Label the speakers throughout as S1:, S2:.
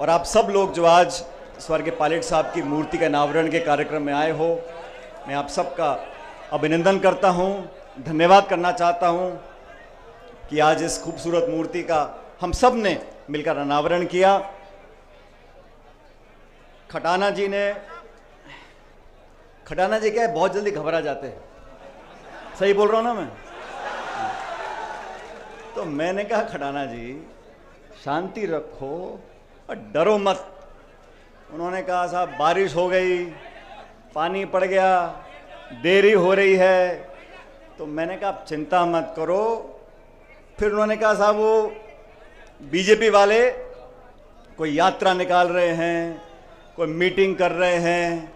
S1: और आप सब लोग जो आज स्वर्गीय पायलट साहब की मूर्ति का अनावरण के कार्यक्रम में आए हो, मैं आप सबका अभिनंदन करता हूं, धन्यवाद करना चाहता हूं कि आज इस खूबसूरत मूर्ति का हम सब ने मिलकर अनावरण किया। खटाना जी क्या है, बहुत जल्दी घबरा जाते हैं, सही बोल रहा हूं ना मैं? तो मैंने कहा खटाना जी शांति रखो और डरो मत। उन्होंने कहा साहब बारिश हो गई, पानी पड़ गया, देरी हो रही है। तो मैंने कहा आप चिंता मत करो। फिर उन्होंने कहा साहब वो बीजेपी वाले कोई यात्रा निकाल रहे हैं, कोई मीटिंग कर रहे हैं,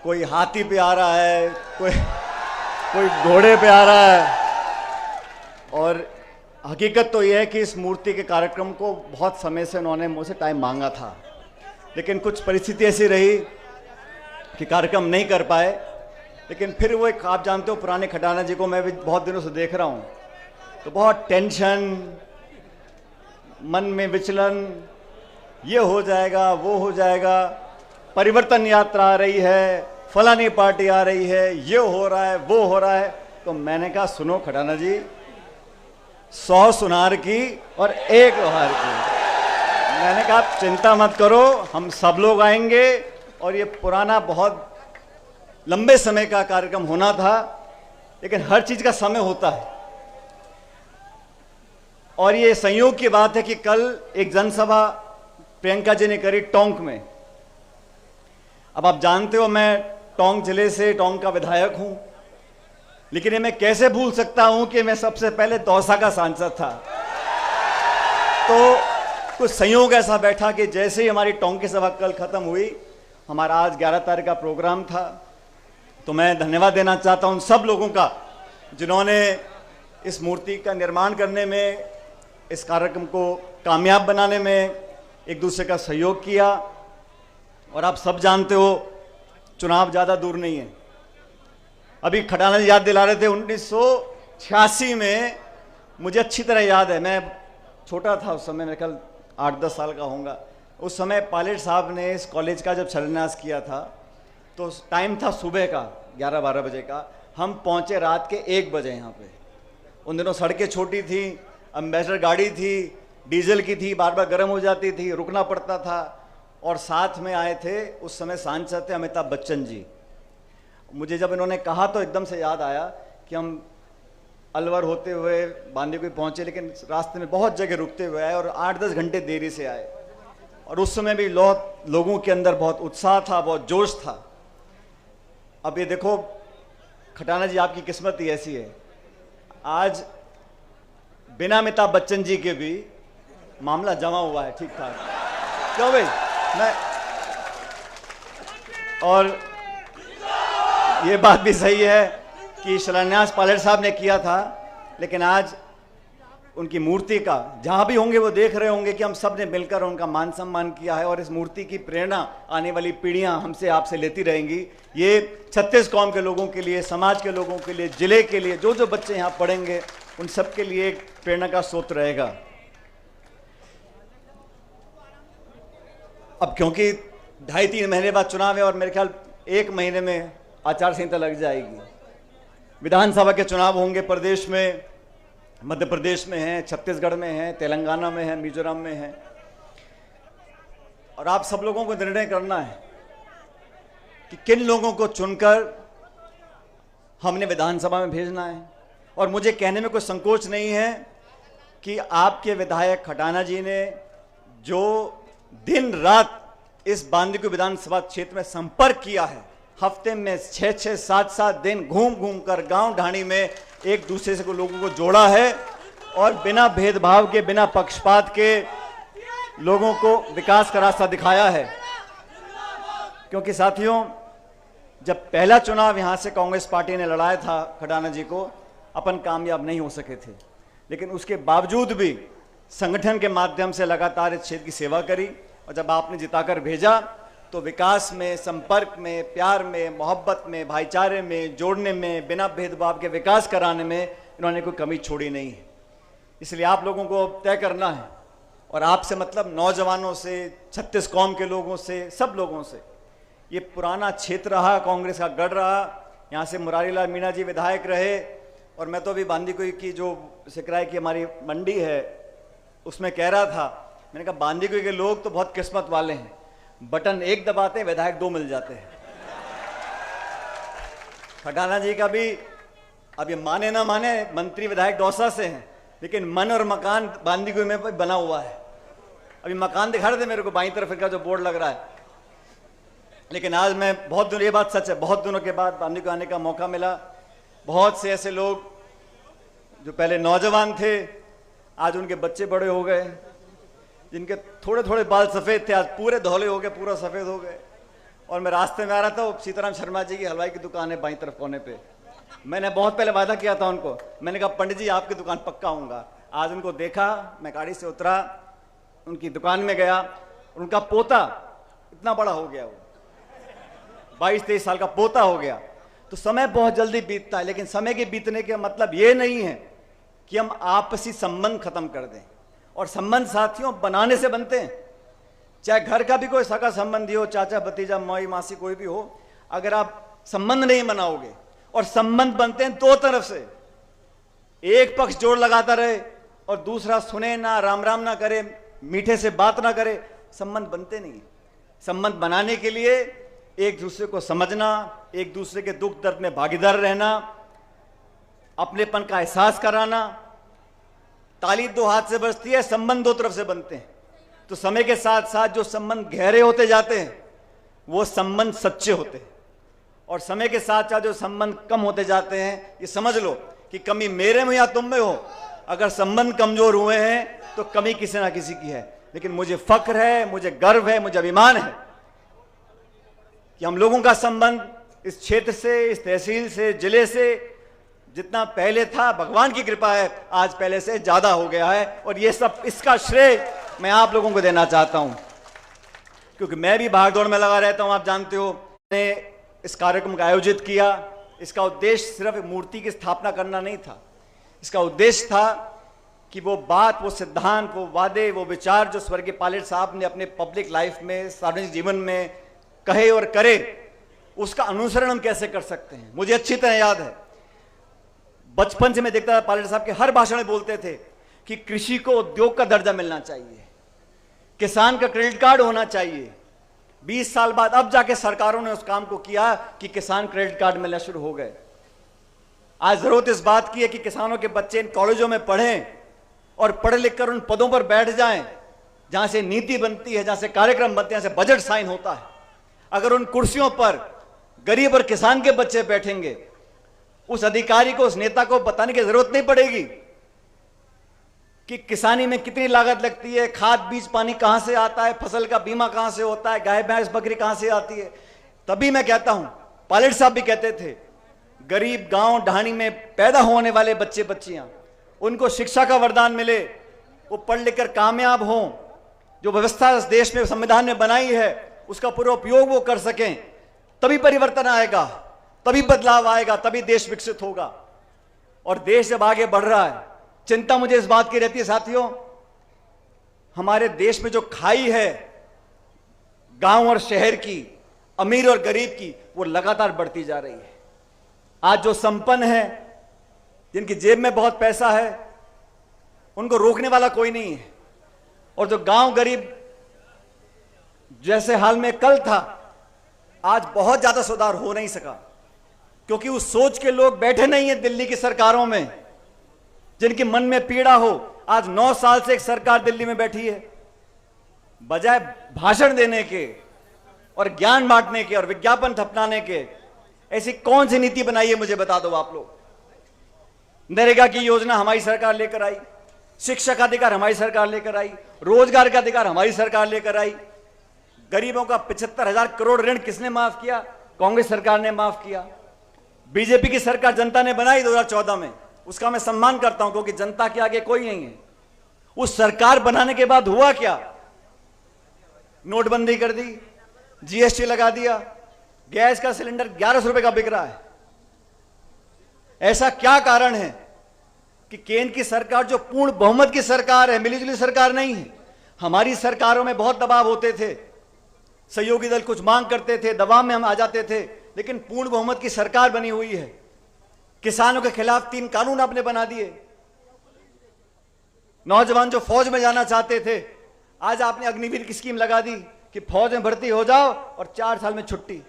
S1: कोई हाथी पे आ रहा है, कोई घोड़े पे आ रहा है। और हकीकत तो यह है कि इस मूर्ति के कार्यक्रम को बहुत समय से उन्होंने मुझसे टाइम मांगा था, लेकिन कुछ परिस्थिति ऐसी रही कि कार्यक्रम नहीं कर पाए। लेकिन फिर वो एक, आप जानते हो पुराने खटाना जी को मैं भी बहुत दिनों से देख रहा हूँ, तो बहुत टेंशन, मन में विचलन, ये हो जाएगा वो हो जाएगा, परिवर्तन यात्रा आ रही है, फलानी पार्टी आ रही है, ये हो रहा है वो हो रहा है। तो मैंने कहा सुनो खटाना जी, 100 सुनार की और 1 लोहार की। मैंने कहा आप चिंता मत करो, हम सब लोग आएंगे। और ये पुराना बहुत लंबे समय का कार्यक्रम होना था, लेकिन हर चीज का समय होता है। और ये संयोग की बात है कि कल एक जनसभा प्रियंका जी ने करी टोंक में। अब आप जानते हो मैं टोंक जिले से, टोंक का विधायक हूं, लेकिन ये मैं कैसे भूल सकता हूं कि मैं सबसे पहले दौसा का सांसद था। तो कुछ संयोग ऐसा बैठा कि जैसे ही हमारी टोंक की सभा कल खत्म हुई, हमारा आज 11 तारीख का प्रोग्राम था। तो मैं धन्यवाद देना चाहता हूं उन सब लोगों का जिन्होंने इस मूर्ति का निर्माण करने में, इस कार्यक्रम को कामयाब बनाने में एक दूसरे का सहयोग किया। और आप सब जानते हो चुनाव ज़्यादा दूर नहीं है। अभी खटाना जी याद दिला रहे थे 1986 में, मुझे अच्छी तरह याद है, मैं छोटा था उस समय, मेरे ख्याल 8-10 साल का होऊंगा। उस समय पायलट साहब ने इस कॉलेज का जब शिलान्यास किया था, तो टाइम था सुबह का 11-12 बजे का। हम पहुंचे रात के 1 बजे यहाँ पे। उन दिनों सड़कें छोटी थी, एम्बेसडर गाड़ी थी, डीजल की थी, बार बार गर्म हो जाती थी, रुकना पड़ता था। और साथ में आए थे उस समय सांसद थे अमिताभ बच्चन जी। मुझे जब इन्होंने कहा तो एकदम से याद आया कि हम अलवर होते हुए बांदीकुई पहुंचे, लेकिन रास्ते में बहुत जगह रुकते हुए आए और 8-10 घंटे देरी से आए। और उस समय भी लोगों के अंदर बहुत उत्साह था, बहुत जोश था। अब ये देखो खटाना जी, आपकी किस्मत ही ऐसी है, आज बिना अमिताभ बच्चन जी के भी मामला जमा हुआ है ठीक ठाक। क्यों भाई? और ये बात भी सही है कि शिलान्यास पायलट साहब ने किया था, लेकिन आज उनकी मूर्ति का जहां भी होंगे वो देख रहे होंगे कि हम सब ने मिलकर उनका मान सम्मान किया है। और इस मूर्ति की प्रेरणा आने वाली पीढ़ियां हमसे आपसे लेती रहेंगी। ये 36 कौम के लोगों के लिए, समाज के लोगों के लिए, जिले के लिए, जो जो बच्चे यहाँ पढ़ेंगे उन सब के लिए एक प्रेरणा का स्रोत रहेगा। अब क्योंकि 2.5-3 महीने बाद चुनाव है और मेरे ख्याल 1 महीने में आचार संहिता लग जाएगी। विधानसभा के चुनाव होंगे प्रदेश में, मध्य प्रदेश में हैं, छत्तीसगढ़ में हैं, तेलंगाना में हैं, मिजोरम में हैं। और आप सब लोगों को निर्णय करना है कि किन लोगों को चुनकर हमने विधानसभा में भेजना है। और मुझे कहने में कोई संकोच नहीं है कि आपके विधायक खटाना जी ने जो दिन रात इस बांदीकुई विधानसभा क्षेत्र में संपर्क किया है, हफ्ते में 6-6, 7-7 दिन घूम घूम कर गांव ढाणी में एक दूसरे से लोगों को जोड़ा है और बिना भेदभाव के, बिना पक्षपात के लोगों को विकास का रास्ता दिखाया है। क्योंकि साथियों, जब पहला चुनाव यहां से कांग्रेस पार्टी ने लड़ाया था खटाना जी को, अपन कामयाब नहीं हो सके थे, लेकिन उसके बावजूद भी संगठन के माध्यम से लगातार इस क्षेत्र की सेवा करी। और जब आपने जिताकर भेजा तो विकास में, संपर्क में, प्यार में, मोहब्बत में, भाईचारे में, जोड़ने में, बिना भेदभाव के विकास कराने में इन्होंने कोई कमी छोड़ी नहीं है। इसलिए आप लोगों को तय करना है और आपसे मतलब नौजवानों से, 36 कौम के लोगों से, सब लोगों से। ये पुराना क्षेत्र रहा, कांग्रेस का गढ़ रहा, यहाँ से मुरारी लाल मीणा जी विधायक रहे। और मैं तो अभी बांदीकुई की जो सिकराई की हमारी मंडी है उसमें कह रहा था, मैंने कहा बांदीकुई के लोग तो बहुत किस्मत वाले हैं, बटन एक दबाते हैं विधायक 2 मिल जाते हैं। खटाना जी का भी, अब ये माने ना माने, मंत्री विधायक दौसा से हैं, लेकिन मन और मकान बांदीकुई में बना हुआ है। अभी मकान दिखा रहे थे मेरे को बाईं तरफ का जो बोर्ड लग रहा है। लेकिन आज मैं बहुत दिनों, ये बात सच है, बहुत दिनों के बाद बांदीकुई आने का मौका मिला। बहुत से ऐसे लोग जो पहले नौजवान थे, आज उनके बच्चे बड़े हो गए, जिनके थोड़े थोड़े बाल सफ़ेद थे आज पूरे धौले हो गए, पूरा सफ़ेद हो गए। और मैं रास्ते में आ रहा था, सीताराम शर्मा जी की हलवाई की दुकान है बाईं तरफ कोने पे। मैंने बहुत पहले वादा किया था उनको, मैंने कहा पंडित जी आपकी दुकान पक्का आऊँगा। आज उनको देखा, मैं गाड़ी से उतरा, उनकी दुकान में गया, उनका पोता इतना बड़ा हो गया, वो 22-23 साल का पोता हो गया। तो समय बहुत जल्दी बीतता है, लेकिन समय के बीतने का मतलब ये नहीं है कि हम आपसी संबंध खत्म कर दें। और संबंध साथियों बनाने से बनते हैं, चाहे घर का भी कोई सगा संबंधी हो, चाचा भतीजा, माई मासी, कोई भी हो, अगर आप संबंध नहीं बनाओगे, और संबंध बनते हैं 2 तरफ से, एक पक्ष जोर लगाता रहे और दूसरा सुने ना, राम राम ना करे, मीठे से बात ना करे, संबंध बनते नहीं। संबंध बनाने के लिए एक दूसरे को समझना, एक दूसरे के दुख दर्द में भागीदार रहना, अपनेपन का एहसास कराना। ताली 2 हाथ से बजती है, संबंध 2 तरफ से बनते हैं। तो समय के साथ साथ जो संबंध गहरे होते जाते हैं वो संबंध सच्चे होते हैं, और समय के साथ साथ जो संबंध कम होते जाते हैं, ये समझ लो कि कमी मेरे में या तुम में हो, अगर संबंध कमजोर हुए हैं तो कमी किसी ना किसी की है। लेकिन मुझे फख्र है, मुझे गर्व है, मुझे अभिमान है कि हम लोगों का संबंध इस क्षेत्र से, इस तहसील से, जिले से जितना पहले था, भगवान की कृपा है, आज पहले से ज्यादा हो गया है। और ये सब, इसका श्रेय मैं आप लोगों को देना चाहता हूं, क्योंकि मैं भी भाग दौड़ में लगा रहता हूं। आप जानते हो, मैंने इस कार्यक्रम का आयोजित किया, इसका उद्देश्य सिर्फ मूर्ति की स्थापना करना नहीं था। इसका उद्देश्य था कि वो बात, वो सिद्धांत, वो वादे, वो विचार जो स्वर्गीय पायलट साहब ने अपने पब्लिक लाइफ में, सार्वजनिक जीवन में कहे और करे, उसका अनुसरण हम कैसे कर सकते हैं। मुझे अच्छी तरह याद है, बचपन से मैं देखता था, पायलट साहब के हर भाषण में बोलते थे कि कृषि को उद्योग का दर्जा मिलना चाहिए, किसान का क्रेडिट कार्ड होना चाहिए। 20 साल बाद अब जाके सरकारों ने उस काम को किया कि किसान क्रेडिट कार्ड मिलना शुरू हो गए। आज जरूरत इस बात की है कि किसानों के बच्चे इन कॉलेजों में पढ़ें और पढ़ लिख कर उन पदों पर बैठ जाएं जहां से नीति बनती है, जहां से कार्यक्रम बनते हैं, जहां से बजट साइन होता है। अगर उन कुर्सियों पर गरीब और किसान के बच्चे बैठेंगे, उस अधिकारी को, उस नेता को बताने की जरूरत नहीं पड़ेगी कि किसानी में कितनी लागत लगती है, खाद बीज पानी कहां से आता है, फसल का बीमा कहां से होता है, गाय भैंस बकरी कहां से आती है। तभी मैं कहता हूं, पायलट साहब भी कहते थे, गरीब गांव ढाणी में पैदा होने वाले बच्चे बच्चियां, उनको शिक्षा का वरदान मिले, वो पढ़ लिख कर कामयाब हों, जो व्यवस्था इस देश में, संविधान में बनाई है, उसका पूरा उपयोग वो कर सकें, तभी परिवर्तन आएगा, तभी बदलाव आएगा, तभी देश विकसित होगा। और देश जब आगे बढ़ रहा है, चिंता मुझे इस बात की रहती है साथियों, हमारे देश में जो खाई है गांव और शहर की, अमीर और गरीब की, वो लगातार बढ़ती जा रही है। आज जो संपन्न है, जिनकी जेब में बहुत पैसा है, उनको रोकने वाला कोई नहीं है। और जो गांव गरीब जैसे हाल में कल था, आज बहुत ज्यादा सुधार हो नहीं सका, क्योंकि उस सोच के लोग बैठे नहीं है दिल्ली की सरकारों में, जिनके मन में पीड़ा हो। आज 9 साल से एक सरकार दिल्ली में बैठी है, बजाय भाषण देने के और ज्ञान बांटने के और विज्ञापन थपनाने के, ऐसी कौन सी नीति बनाई है मुझे बता दो आप लोग। नरेगा की योजना हमारी सरकार लेकर आई, शिक्षा का अधिकार हमारी सरकार लेकर आई, रोजगार का अधिकार हमारी सरकार लेकर आई। गरीबों का 75,000 करोड़ ऋण किसने माफ किया? कांग्रेस सरकार ने माफ किया। बीजेपी की सरकार जनता ने बनाई 2014 में, उसका मैं सम्मान करता हूं, क्योंकि जनता के आगे कोई नहीं है। उस सरकार बनाने के बाद हुआ क्या? नोटबंदी कर दी, जीएसटी लगा दिया, गैस का सिलेंडर 1100 रुपए का बिक रहा है। ऐसा क्या कारण है कि केंद्र की सरकार, जो पूर्ण बहुमत की सरकार है, मिलीजुली सरकार नहीं है, हमारी सरकारों में बहुत दबाव होते थे, सहयोगी दल कुछ मांग करते थे, दबाव में हम आ जाते थे, लेकिन पूर्ण बहुमत की सरकार बनी हुई है। किसानों के खिलाफ 3 कानून आपने बना दिए। नौजवान जो फौज में जाना चाहते थे, आज आपने अग्निवीर की स्कीम लगा दी कि फौज में भर्ती हो जाओ और 4 साल में छुट्टी।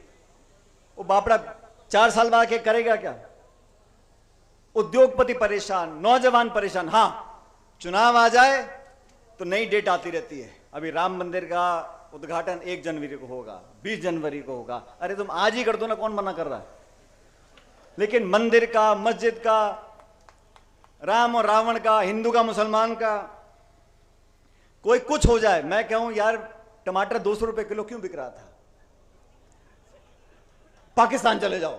S1: वो बापड़ा 4 साल बाद के करेगा क्या? उद्योगपति परेशान, नौजवान परेशान। हां, चुनाव आ जाए तो नई डेट आती रहती है। अभी राम मंदिर का उद्घाटन 1 जनवरी को होगा, 20 जनवरी को होगा। अरे तुम आज ही कर दो ना, कौन मना कर रहा है? लेकिन मंदिर का, मस्जिद का, राम और रावण का, हिंदू का मुसलमान का, कोई कुछ हो जाए, मैं कहूं यार टमाटर 200 रुपए किलो क्यों बिक रहा था? पाकिस्तान चले जाओ।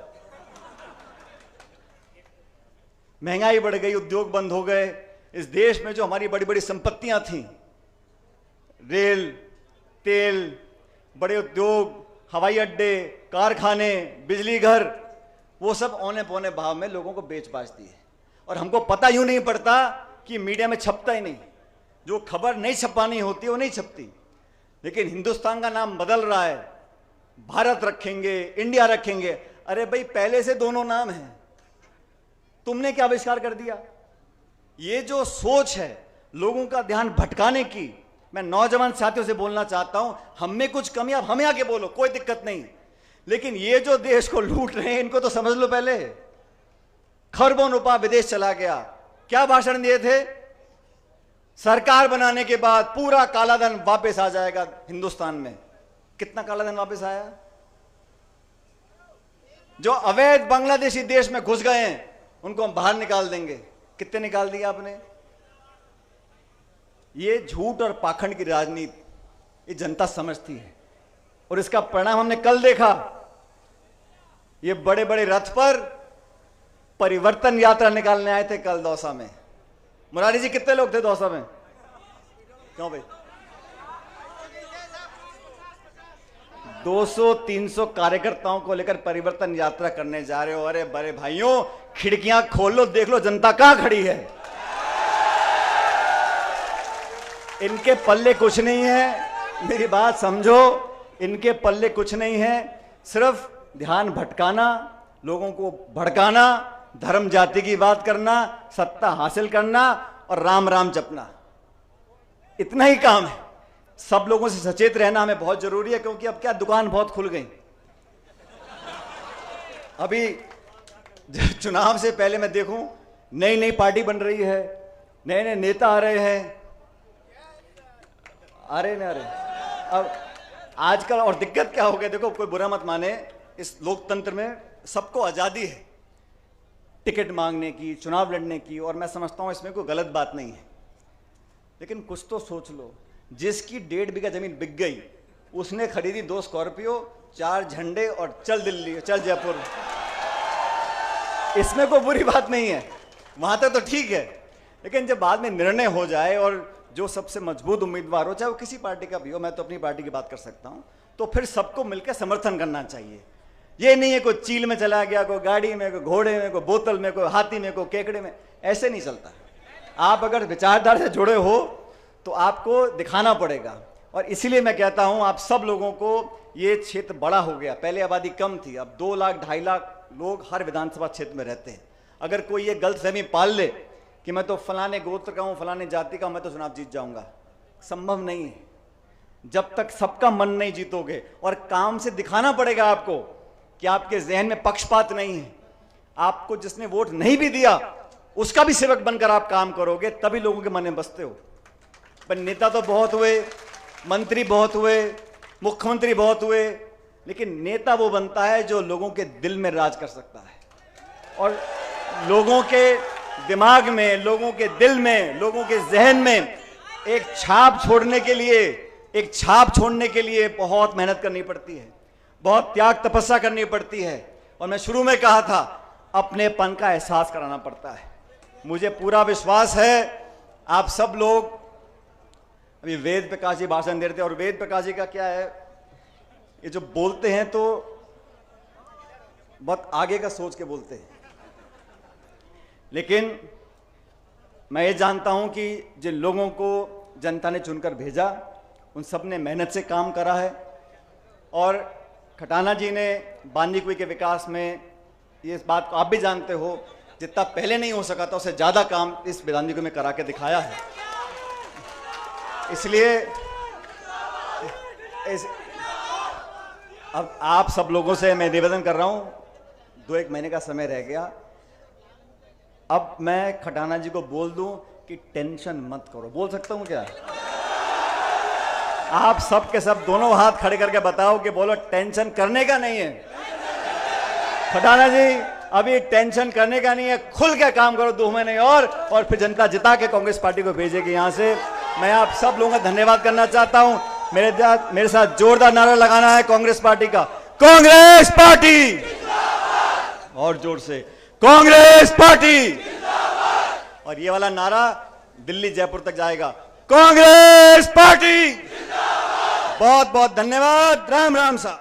S1: महंगाई बढ़ गई, उद्योग बंद हो गए। इस देश में जो हमारी बड़ी बड़ी संपत्तियां थीं, रेल, तेल, बड़े उद्योग, हवाई अड्डे, कारखाने, बिजली घर, वो सब औने पौने भाव में लोगों को बेच बाच दिए। और हमको पता यूं नहीं पड़ता कि मीडिया में छपता ही नहीं। जो खबर नहीं छपानी होती वो नहीं छपती। लेकिन हिंदुस्तान का नाम बदल रहा है, भारत रखेंगे, इंडिया रखेंगे। अरे भाई, पहले से दोनों नाम हैं, तुमने क्या आविष्कार कर दिया? ये जो सोच है लोगों का ध्यान भटकाने की, मैं नौजवान साथियों से बोलना चाहता हूं, हम में कुछ कमी, आप हमें आके बोलो, कोई दिक्कत नहीं। लेकिन ये जो देश को लूट रहे हैं, इनको तो समझ लो। पहले खरबों रुपया विदेश चला गया। क्या भाषण दिए थे? सरकार बनाने के बाद पूरा कालाधन वापस आ जाएगा हिंदुस्तान में। कितना कालाधन वापस आया? जो अवैध बांग्लादेशी देश में घुस गए हैं उनको हम बाहर निकाल देंगे। कितने निकाल दिए आपने? ये झूठ और पाखंड की राजनीति ये जनता समझती है, और इसका परिणाम हमने कल देखा। ये बड़े बड़े रथ पर परिवर्तन यात्रा निकालने आए थे कल दौसा में। मुरारी जी, कितने लोग थे दौसा में? क्यों भाई? 200-300 कार्यकर्ताओं को लेकर परिवर्तन यात्रा करने जा रहे हो। अरे बड़े भाइयों, खिड़कियां खोल लो, देख लो जनता कहां खड़ी है। इनके पल्ले कुछ नहीं है, मेरी बात समझो, इनके पल्ले कुछ नहीं है। सिर्फ ध्यान भटकाना, लोगों को भड़काना, धर्म जाति की बात करना, सत्ता हासिल करना और राम राम जपना, इतना ही काम है। सब लोगों से सचेत रहना हमें बहुत जरूरी है, क्योंकि अब क्या, दुकान बहुत खुल गई। अभी चुनाव से पहले मैं देखूं, नई नई पार्टी बन रही है, नए नए नेता आ रहे हैं। अरे न अरे, अब आजकल और दिक्कत क्या हो गया, देखो, कोई बुरा मत माने, इस लोकतंत्र में सबको आजादी है टिकट मांगने की, चुनाव लड़ने की, और मैं समझता हूं इसमें कोई गलत बात नहीं है। लेकिन कुछ तो सोच लो, जिसकी 1.5 बीघा जमीन बिक गई, उसने खरीदी 2 स्कॉर्पियो, 4 झंडे और चल दिल्ली, चल जयपुर। इसमें कोई बुरी बात नहीं है, वहां तक तो ठीक है। लेकिन जब बाद में निर्णय हो जाए और जो सबसे मजबूत उम्मीदवार हो, चाहे वो किसी पार्टी का भी हो, मैं तो अपनी पार्टी की बात कर सकता हूं, तो फिर सबको मिलकर समर्थन करना चाहिए। ये नहीं है कोई चील में चला गया, कोई गाड़ी में, कोई घोड़े में, कोई बोतल में, कोई हाथी में, कोई केकड़े में, ऐसे नहीं चलता। आप अगर विचारधारा से जुड़े हो तो आपको दिखाना पड़ेगा। और इसीलिए मैं कहता हूं, आप सब लोगों को, ये क्षेत्र बड़ा हो गया, पहले आबादी कम थी, अब 2 लाख 2.5 लाख लोग हर विधानसभा क्षेत्र में रहते हैं। अगर कोई ये गलतफहमी पाल ले कि मैं तो फलाने गोत्र का हूं, फलाने जाति का, मैं तो चुनाव जीत जाऊंगा, संभव नहीं है। जब तक सबका मन नहीं जीतोगे, और काम से दिखाना पड़ेगा आपको कि आपके जहन में पक्षपात नहीं है। आपको जिसने वोट नहीं भी दिया, उसका भी सेवक बनकर आप काम करोगे, तभी लोगों के मन में बसते हो। पर नेता तो बहुत हुए, मंत्री बहुत हुए, मुख्यमंत्री बहुत हुए, लेकिन नेता वो बनता है जो लोगों के दिल में राज कर सकता है, और लोगों के दिमाग में, लोगों के दिल में, लोगों के जहन में एक छाप छोड़ने के लिए बहुत मेहनत करनी पड़ती है, बहुत त्याग तपस्या करनी पड़ती है। और मैं शुरू में कहा था, अपनेपन का एहसास कराना पड़ता है। मुझे पूरा विश्वास है आप सब लोग, अभी वेद प्रकाश जी भाषण दे रहे थे, और वेद प्रकाश जी का क्या है, ये जो बोलते हैं तो बहुत आगे का सोच के बोलते हैं। लेकिन मैं ये जानता हूं कि जिन लोगों को जनता ने चुनकर भेजा, उन सब ने मेहनत से काम करा है। और खटाना जी ने बांदी कुई के विकास में, ये इस बात को आप भी जानते हो, जितना पहले नहीं हो सका था उससे ज़्यादा काम इस बांदी कुई में करा के दिखाया है। इसलिए अब आप सब लोगों से मैं निवेदन कर रहा हूं, 2-1 महीने का समय रह गया, अब मैं खटाना जी को बोल दूं कि टेंशन मत करो। बोल सकता हूं क्या? आप सब के सब दोनों हाथ खड़े करके बताओ कि बोलो टेंशन करने का नहीं है। खटाना जी अभी टेंशन करने का नहीं है, खुल के काम करो 2 महीने और फिर जनता जिता के कांग्रेस पार्टी को भेजेगी यहां से। मैं आप सब लोगों का धन्यवाद करना चाहता हूं। मेरे साथ जोरदार नारा लगाना है कांग्रेस पार्टी का, कांग्रेस पार्टी, और जोर से कांग्रेस पार्टी। और ये वाला नारा दिल्ली जयपुर तक जाएगा, कांग्रेस पार्टी। बहुत बहुत धन्यवाद। राम राम साहब।